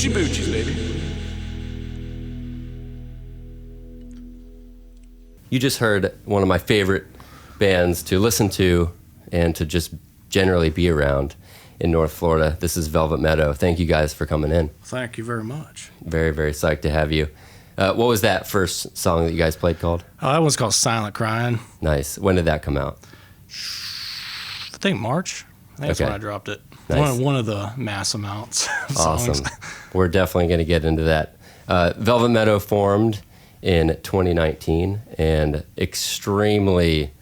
Hoochie Boochies, baby. You just heard one of my favorite bands to listen to and to just generally be around in North Florida. This is Velvet Meadow. Thank you guys for coming in. Thank you very much. Very, very psyched to have you. What was that first song that you guys played called? That one's called Silent Crying. Nice. When did that come out? I think March. I think that's when I dropped it. Nice. One of the mass amounts of Awesome. songs. We're definitely going to get into that. Velvet Meadow formed in 2019 and extremely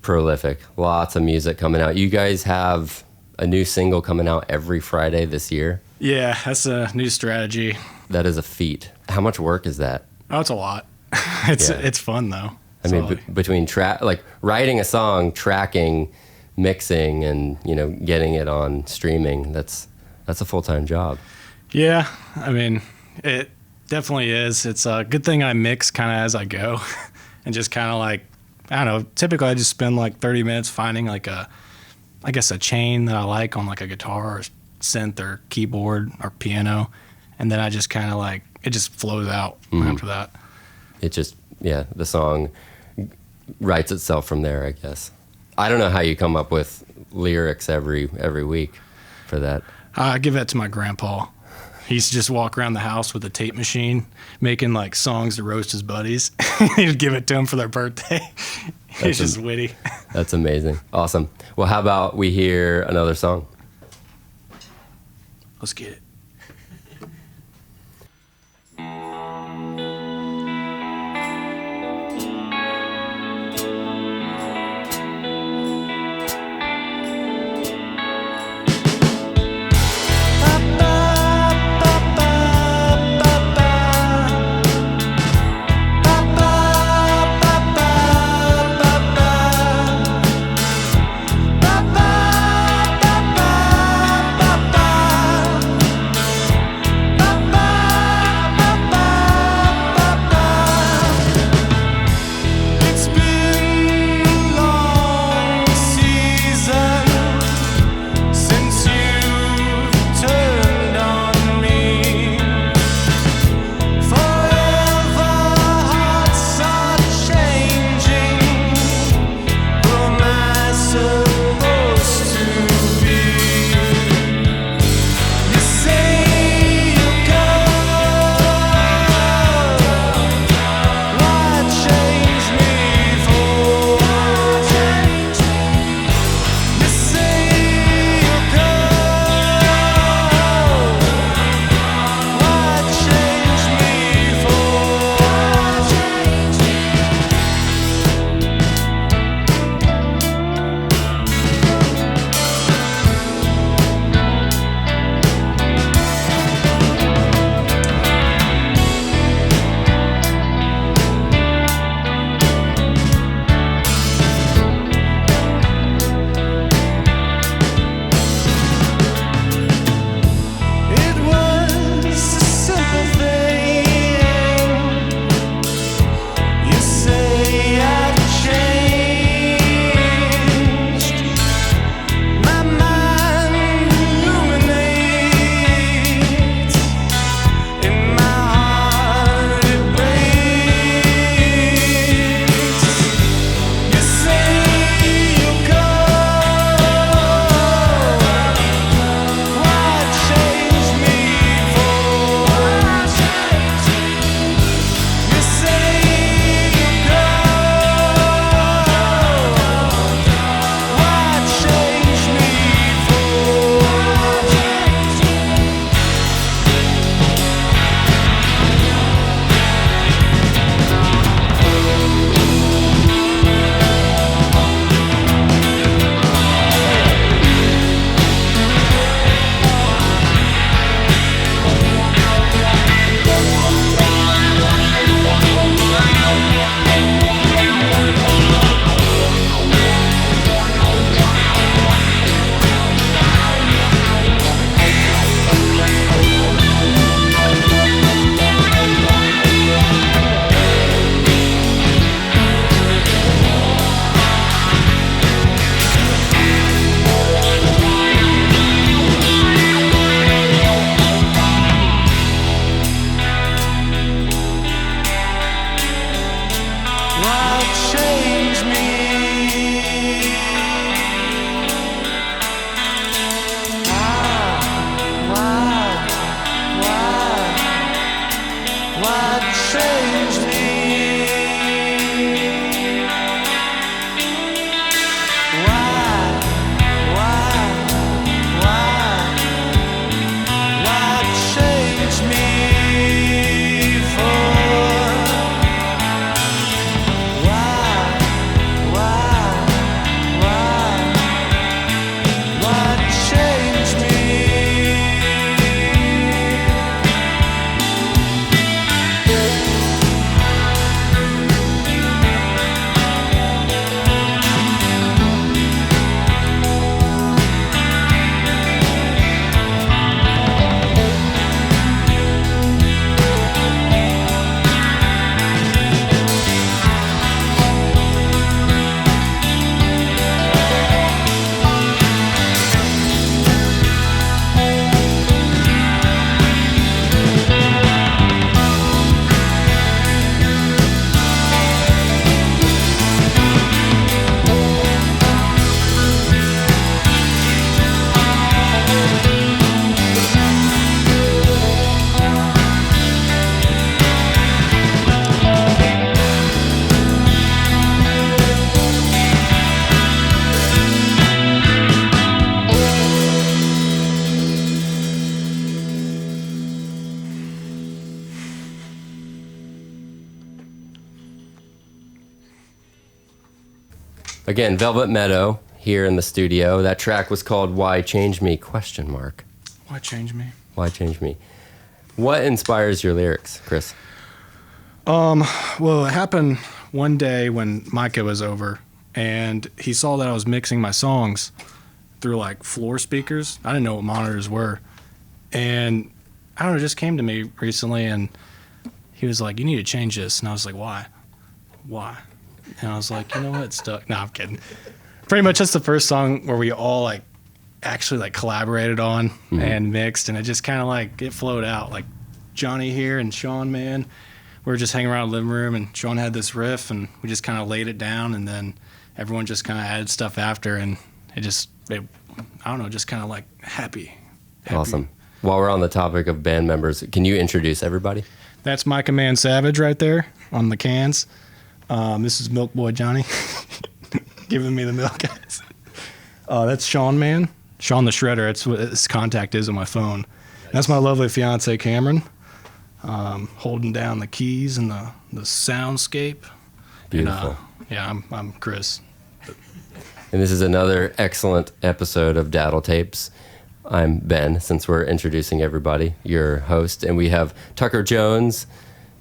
prolific. Lots of music coming out. You guys have a new single coming out every Friday this year. Yeah, that's a new strategy. That is a feat. How much work is that? Oh, it's a lot. It's fun though. I mean, between writing a song, tracking, mixing, and getting it on streaming, that's a full-time job. Yeah, I mean, it definitely is. It's a good thing I mix kind of as I go, and just kind of like, I don't know. Typically, I just spend like 30 minutes finding like a chain that I like on like a guitar or synth or keyboard or piano, and then I just kind of like it just flows out after that. It just the song writes itself from there, I guess. I don't know how you come up with lyrics every week for that. I give that to my grandpa. He used to just walk around the house with a tape machine, making like songs to roast his buddies. He'd give it to them for their birthday. He's just witty. That's amazing. Awesome. Well, how about we hear another song? Let's get it. Again, Velvet Meadow here in the studio. That track was called Why Change Me? ? Why change me? Why change me? What inspires your lyrics, Chris? Well, it happened one day when Micah was over, and he saw that I was mixing my songs through like floor speakers. I didn't know what monitors were. And I don't know, it just came to me recently, and he was like, you need to change this. And I was like, why? And I was like, you know what, it's stuck. No, I'm kidding. Pretty much that's the first song where we all like actually like collaborated on and mixed, and it just kind of like it flowed out. Like Johnny here and Sean, man, we were just hanging around the living room, and Sean had this riff, and we just kind of laid it down, and then everyone just kind of added stuff after, and I don't know, just kind of like happy. Awesome. While we're on the topic of band members, can you introduce everybody? That's Micah Man Savage right there on the cans. This is Milk Boy Johnny giving me the milk. That's Sean Man, Sean the Shredder. It's what his contact is on my phone. That's my lovely fiance Cameron, holding down the keys and the soundscape. Beautiful. And, I'm Chris. And this is another excellent episode of Datil Tapes. I'm Ben, since we're introducing everybody, your host. And we have Tucker Jones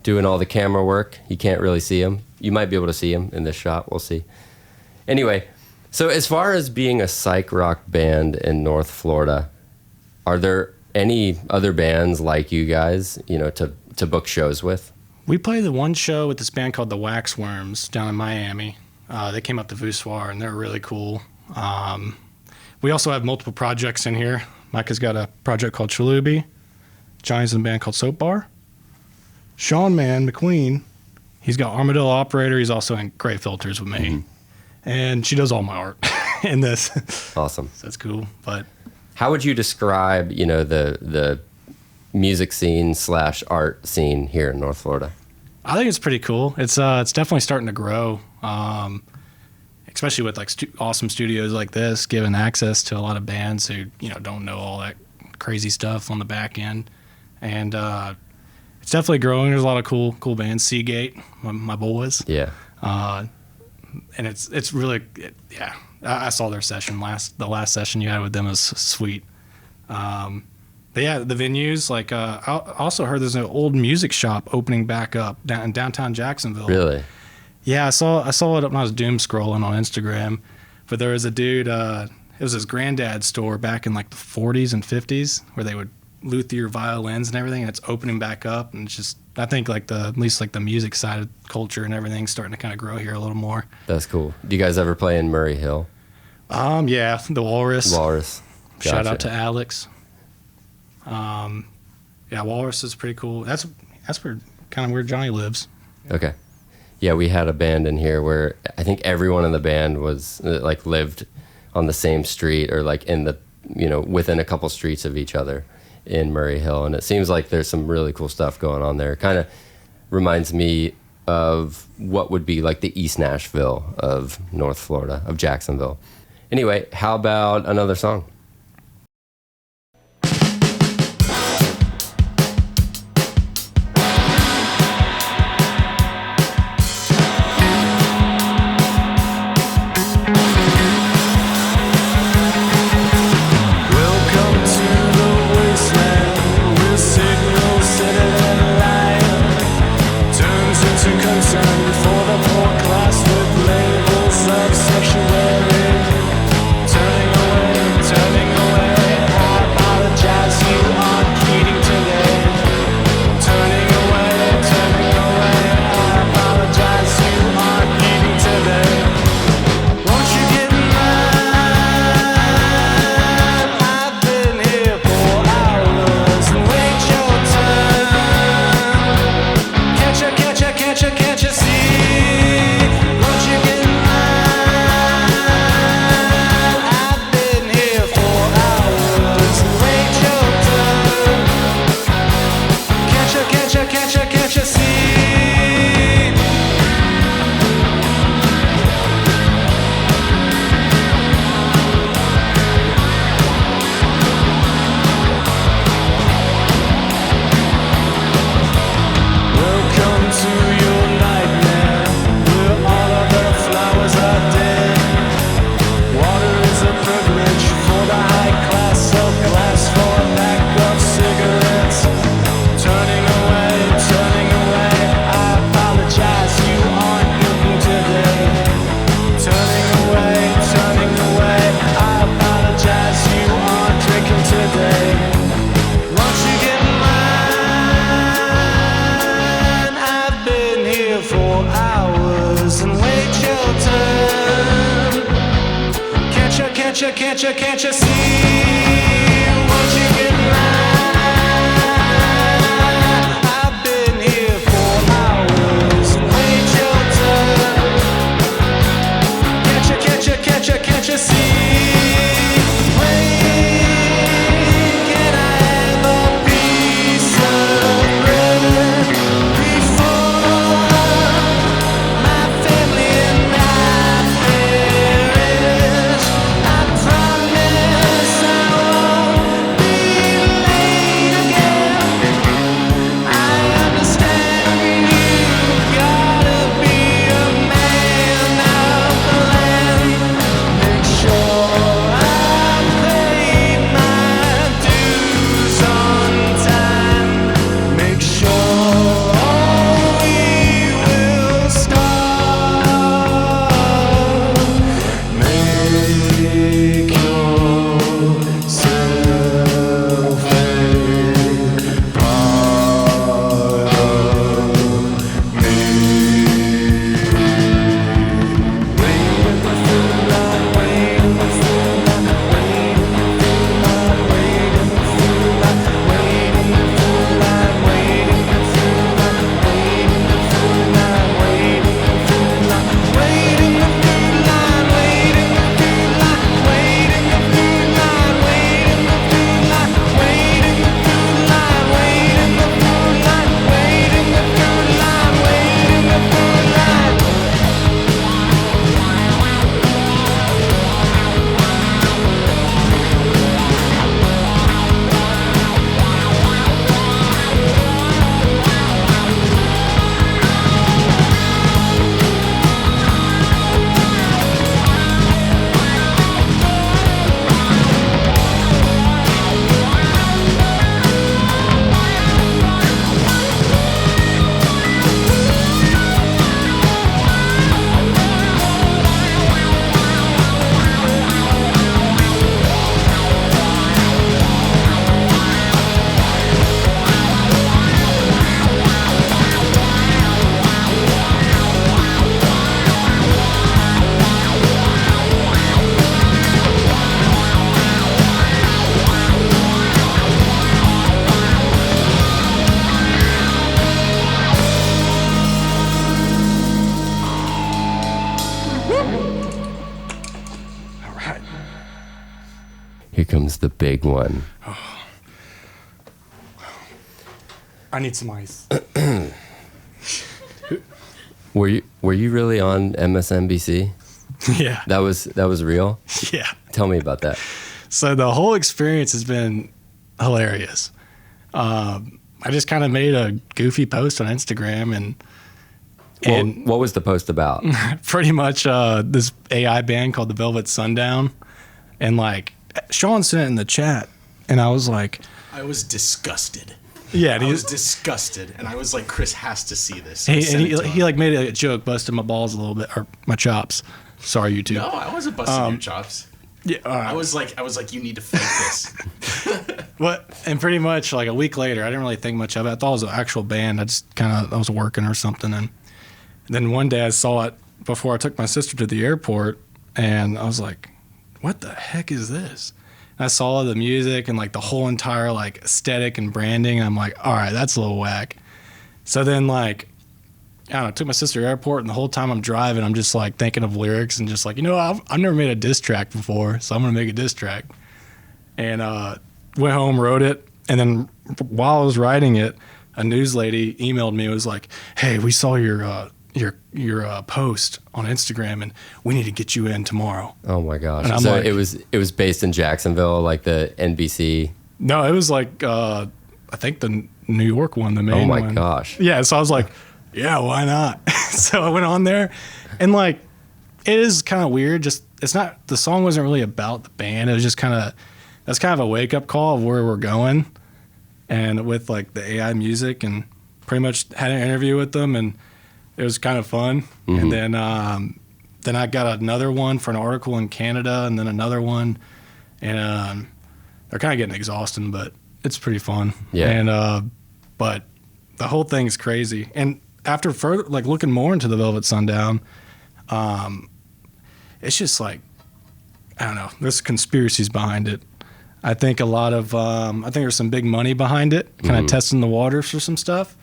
doing all the camera work. You can't really see him. You might be able to see him in this shot. We'll see. Anyway, so as far as being a psych rock band in North Florida, are there any other bands like you guys, to book shows with? We played the one show with this band called the Waxworms down in Miami. They came up to Voussoir, and they're really cool. We also have multiple projects in here. Micah's got a project called Chalubi. Johnny's in a band called Soap Bar. Sean Man McQueen, he's got Armadillo Operator. He's also in Gray Filters with me. Mm-hmm. And she does all my art in this. Awesome. So that's cool. But how would you describe, the music scene / art scene here in North Florida? I think it's pretty cool. It's definitely starting to grow. Especially with like awesome studios like this, giving access to a lot of bands who don't know all that crazy stuff on the back end, and it's definitely growing. There's a lot of cool bands. Seagate, my boys. Yeah. And it's really yeah. I saw their session the last session you had with them was sweet. But yeah, the venues like I also heard there's an old music shop opening back up in downtown Jacksonville. Really? Yeah, I saw it when I was doom scrolling on Instagram, but there was a dude, it was his granddad's store back in like the 40s and 50s where they would luthier violins and everything, and it's opening back up, and it's just, I think like at least like the music side of culture and everything's starting to kind of grow here a little more. That's cool. Do you guys ever play in Murray Hill? Yeah, the Walrus. Gotcha. Shout out to Alex. Yeah, Walrus is pretty cool. That's where Johnny lives. Okay. Yeah, we had a band in here where I think everyone in the band was like lived on the same street or like in the, within a couple streets of each other in Murray Hill. And it seems like there's some really cool stuff going on there. Kind of reminds me of what would be like the East Nashville of North Florida, of Jacksonville. Anyway, how about another song? Turning away, turning can't you see? Won't you get mine? I've been here for hours. Wait your turn. Can't you see? Can I have a piece of bread before my family and I perish? I promise I won't be late again. I understand you gotta be a man of the land. Make sure I paid my dues on time. Make sure we will start. Make yourself a part of me. Wait in the food line, wait in the food line, wait in the food line, wait in the food line, wait in the food line, wait in the food line, wait in the food line, wait in the food line, wait in the food line, wait in the food line, wait in the food line, wait in the food line, wait in the food line, wait in the food line, wait in the food line, wait in the food line. All right. Here comes the big one. I need some ice. Were you really on MSNBC? Yeah. That was real? Yeah. Tell me about that. So the whole experience has been hilarious. I just kind of made a goofy post on Instagram and What was the post about? pretty much this AI band called the Velvet Sundown. And like Sean sent it in the chat and I was like, I was disgusted. yeah, and I he, was disgusted, and I was like, Chris has to see this. he, I and sent he, it to he him. like made a joke, busted my balls a little bit, or my chops. Sorry, you two. No, I wasn't busting your chops. Yeah, all right. I was like, you need to fake this. But and pretty much like a week later, I didn't really think much of it. I thought it was an actual band. I was working or something, and then one day I saw it before I took my sister to the airport, and I was like, "What the heck is this?" And I saw the music and like the whole entire like aesthetic and branding. And I'm like, "All right, that's a little whack." So then like, I don't know, took my sister to the airport, and the whole time I'm driving, I'm just like thinking of lyrics and just like, I've never made a diss track before, so I'm gonna make a diss track. And went home, wrote it, and then while I was writing it, a news lady emailed me. It was like, "Hey, we saw your post on Instagram, and we need to get you in tomorrow." Oh my gosh! And I'm So like- it was based in Jacksonville, like the NBC. No, it was like I think the New York one, the main Oh my one. gosh! Yeah, so I was like, yeah, why not? So I went on there, and like, it is kind of weird. Just the song wasn't really about the band. It was just that's kind of a wake up call of where we're going, and with like the AI music, and pretty much had an interview with them, and it was kind of fun. Mm-hmm. And then I got another one for an article in Canada, and then another one, and they're kind of getting exhausting, but it's pretty fun. Yeah. And but the whole thing's crazy. And after further like looking more into the Velvet Sundown, it's just like I don't know. There's conspiracies behind it. I think a lot of I think there's some big money behind it, kind of testing the waters for some stuff.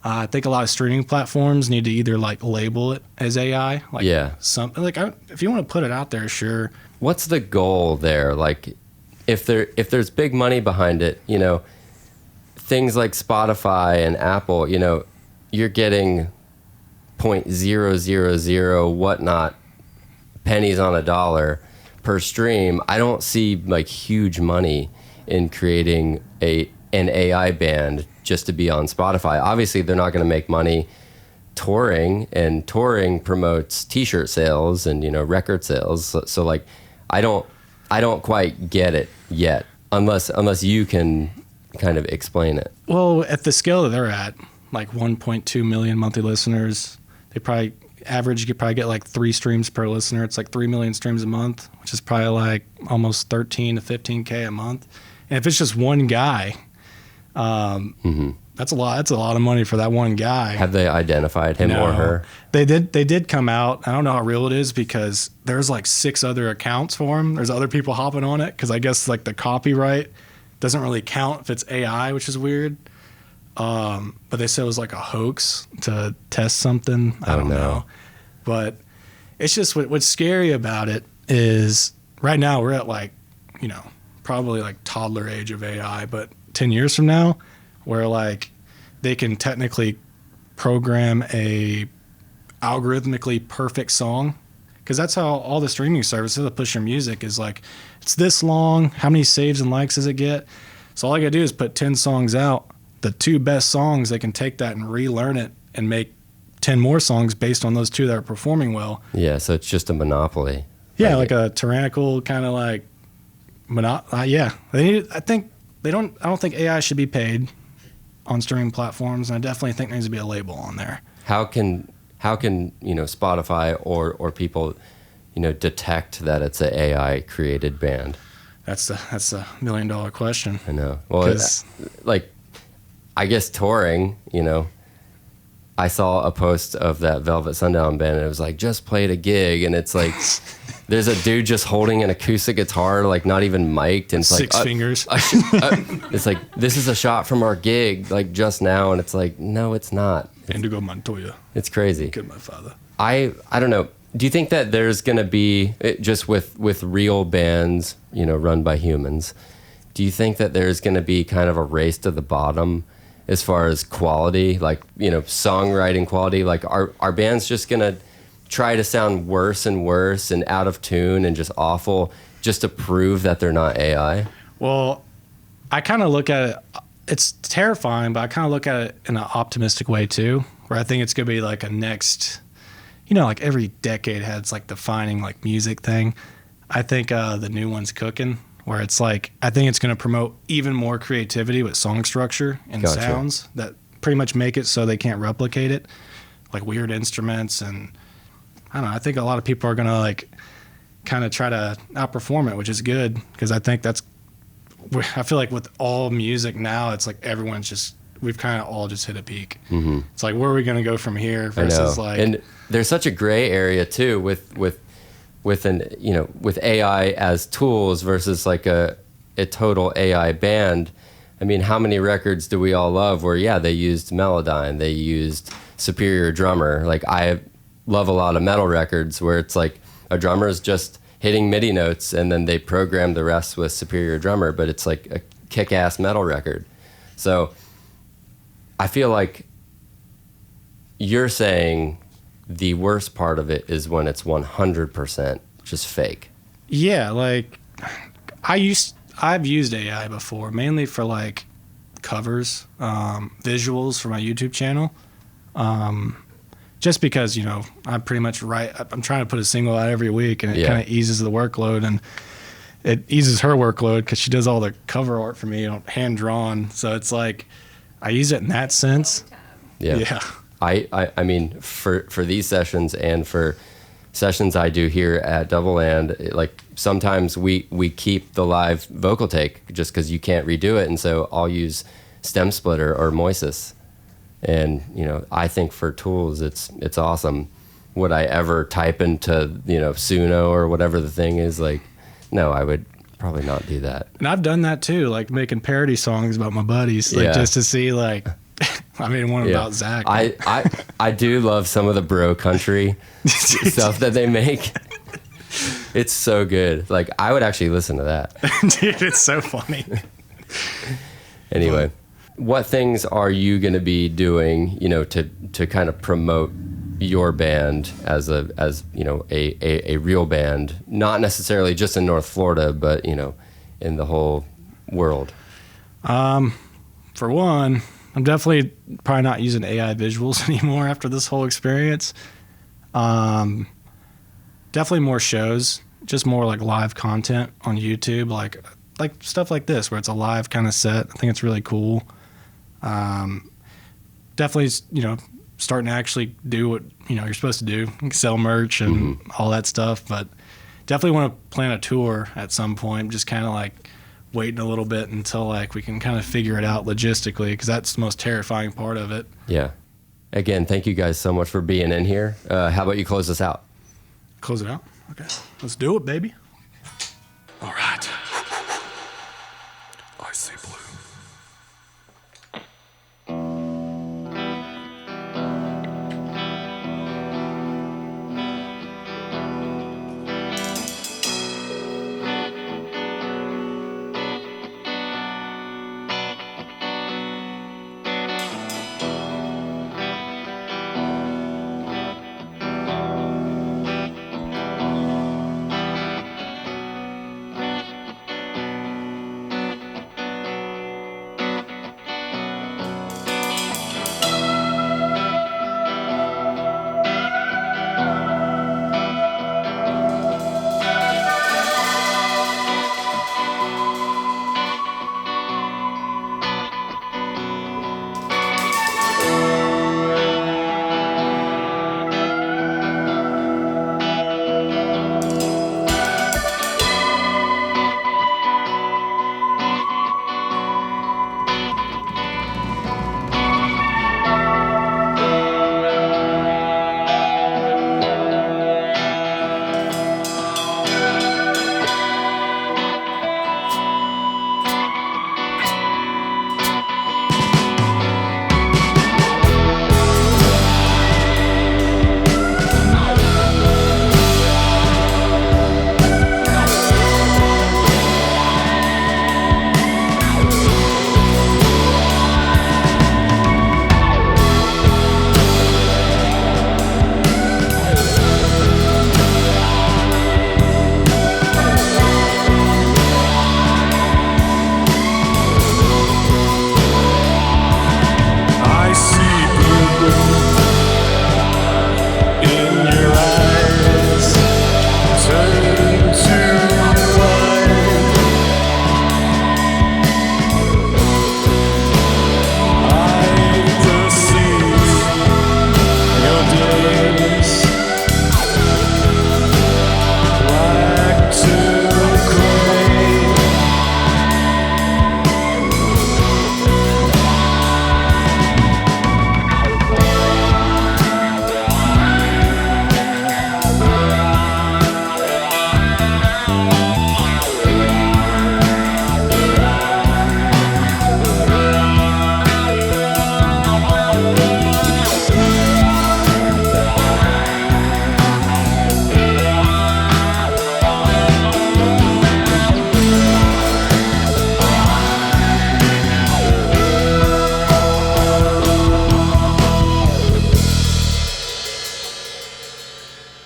I think a lot of streaming platforms need to either like label it as AI, like something like if you want to put it out there, sure. What's the goal there? Like, if there's big money behind it, you know, things like Spotify and Apple, you know, you're getting 0.000 whatnot pennies on a dollar per stream. I don't see like huge money in creating an AI band just to be on Spotify. Obviously, they're not going to make money touring, and touring promotes T-shirt sales and, you know, record sales. So like, I don't quite get it yet, unless you can kind of explain it. Well, at the scale that they're at, like 1.2 million monthly listeners, they probably average, you could probably get like 3 streams per listener. It's like 3 million streams a month, which is probably like almost 13 to 15K a month. And if it's just one guy, that's a lot. That's a lot of money for that one guy. Have they identified him or her? They did come out. I don't know how real it is because there's like 6 other accounts for him. There's other people hopping on it because I guess like the copyright doesn't really count if it's AI, which is weird. But they said it was like a hoax to test something. I don't know. But it's just what's scary about it is right now we're at like, you know, probably like toddler age of AI, but 10 years from now, where like they can technically program a algorithmically perfect song, because that's how all the streaming services that push your music is like, it's this long, how many saves and likes does it get? So all I gotta do is put 10 songs out, the 2 best songs, they can take that and relearn it and make 10 more songs based on those 2 that are performing well. Yeah, so it's just a monopoly. Yeah, like a tyrannical kind of like yeah. They need, I don't think AI should be paid on streaming platforms, and I definitely think there needs to be a label on there. How can you know, Spotify or people, you know, detect that it's an AI created band? That's a $1 million question. I know. Well, like, I guess touring, you know, I saw a post of that Velvet Sundown band, and it was like, just played a gig, and it's like there's a dude just holding an acoustic guitar, like not even mic'd, and it's 6 like fingers. It's like, this is a shot from our gig, like just now, and it's like, no, it's not. Indigo Montoya. It's crazy. Killed my father. I don't know. Do you think that there's gonna be, just with real bands, you know, run by humans, do you think that there's gonna be kind of a race to the bottom as far as quality, like, you know, songwriting quality? Like, are bands just gonna try to sound worse and worse and out of tune and just awful just to prove that they're not AI? Well, I kind of look at it, it's terrifying, but I kind of look at it in an optimistic way too, where I think it's gonna be like a next, you know, like every decade has like defining like music thing. I think the new one's cooking, where it's like, I think it's going to promote even more creativity with song structure and sounds that pretty much make it so they can't replicate it, like weird instruments. And I don't know, I think a lot of people are going to like kind of try to outperform it, which is good, because I think I feel like with all music now, it's like everyone's just, we've kind of all just hit a peak. Mm-hmm. It's like, where are we going to go from here versus like... And there's such a gray area too with AI as tools versus like a total AI band. I mean, how many records do we all love where, they used Melodyne, they used Superior Drummer? Like, I love a lot of metal records where it's like a drummer is just hitting MIDI notes and then they program the rest with Superior Drummer, but it's like a kick-ass metal record. So I feel like you're saying the worst part of it is when it's 100% just fake. Yeah, like I've used AI before, mainly for like covers, visuals for my YouTube channel. Just because, you know, I'm pretty much I'm trying to put a single out every week, and it kind of eases the workload, and it eases her workload because she does all the cover art for me, you know, hand drawn. So it's like I use it in that sense. Yeah. I mean, for these sessions and for sessions I do here at Doubleland, like sometimes we keep the live vocal take just because you can't redo it, and so I'll use Stem Splitter or Moises. And, you know, I think for tools, it's awesome. Would I ever type into, you know, Suno or whatever the thing is? Like, No, I would probably not do that. And I've done that too, like making parody songs about my buddies, like just to see like, I made one about Zach. I do love some of the bro country stuff that they make. It's so good. Like, I would actually listen to that. Dude, it's so funny. Anyway, what things are you going to be doing, you know, to kind of promote your band as a real band, not necessarily just in North Florida, but, you know, in the whole world? For one, I'm definitely probably not using AI visuals anymore after this whole experience. Definitely more shows, just more like live content on YouTube, like stuff like this where it's a live kind of set. I think it's really cool. Definitely, you know, starting to actually do what, you know, you're supposed to do, sell merch and all that stuff. But definitely want to plan a tour at some point, just kind of like waiting a little bit until like we can kind of figure it out logistically, because that's the most terrifying part of it. Yeah. Again, thank you guys so much for being in here. How about you close us out? Close it out? Okay. Let's do it, baby. All right. I see blue.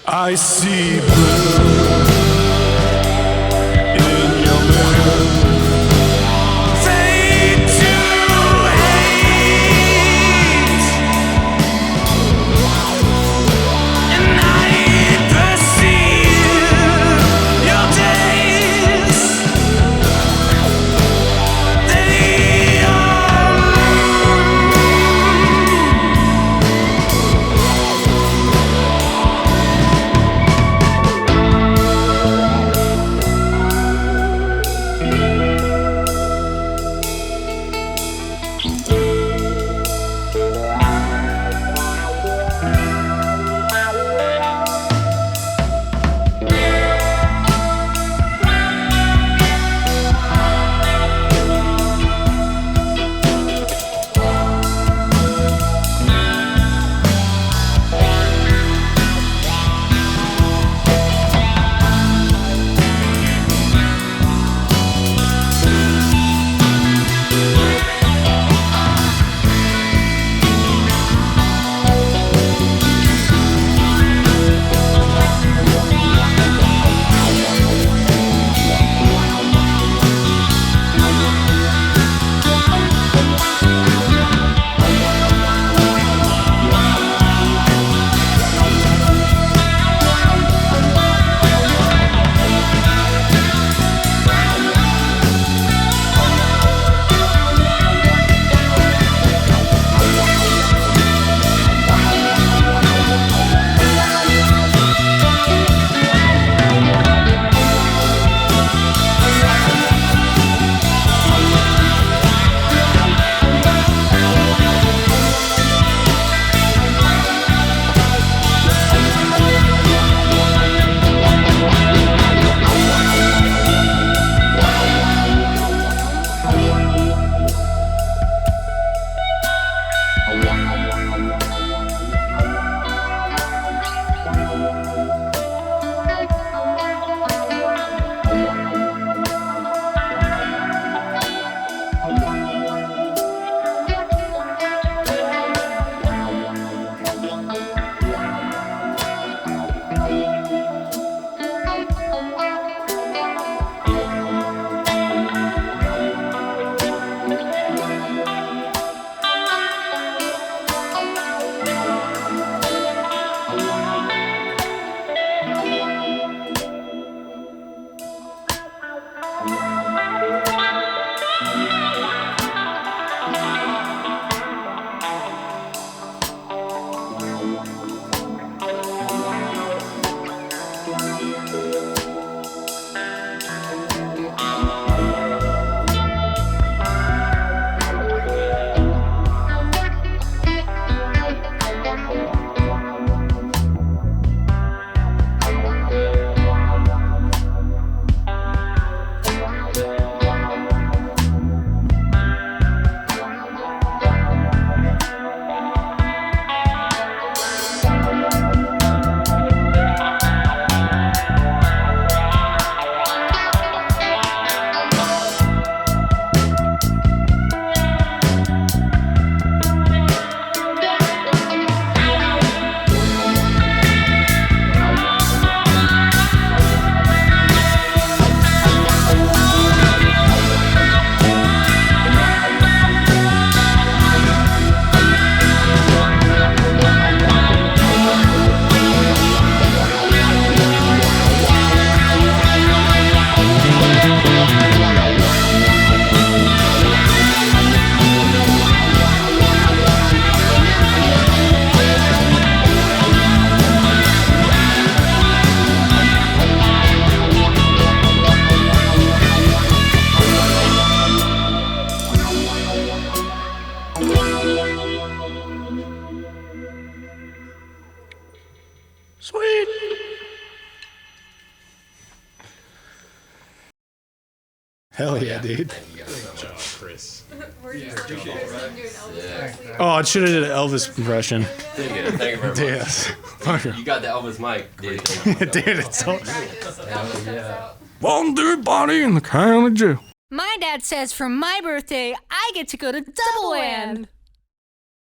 I see blue in your moon. Fade to hate, and I perceive your days. They are Hell yeah, dude. Good job, Chris. Oh, I should have did an Elvis impression. Thank you very much. Yes. You got the Elvis mic, dude. Dude, it's so... Yeah. Wanted body in the county jail. My dad says for my birthday, I get to go to Doubleland.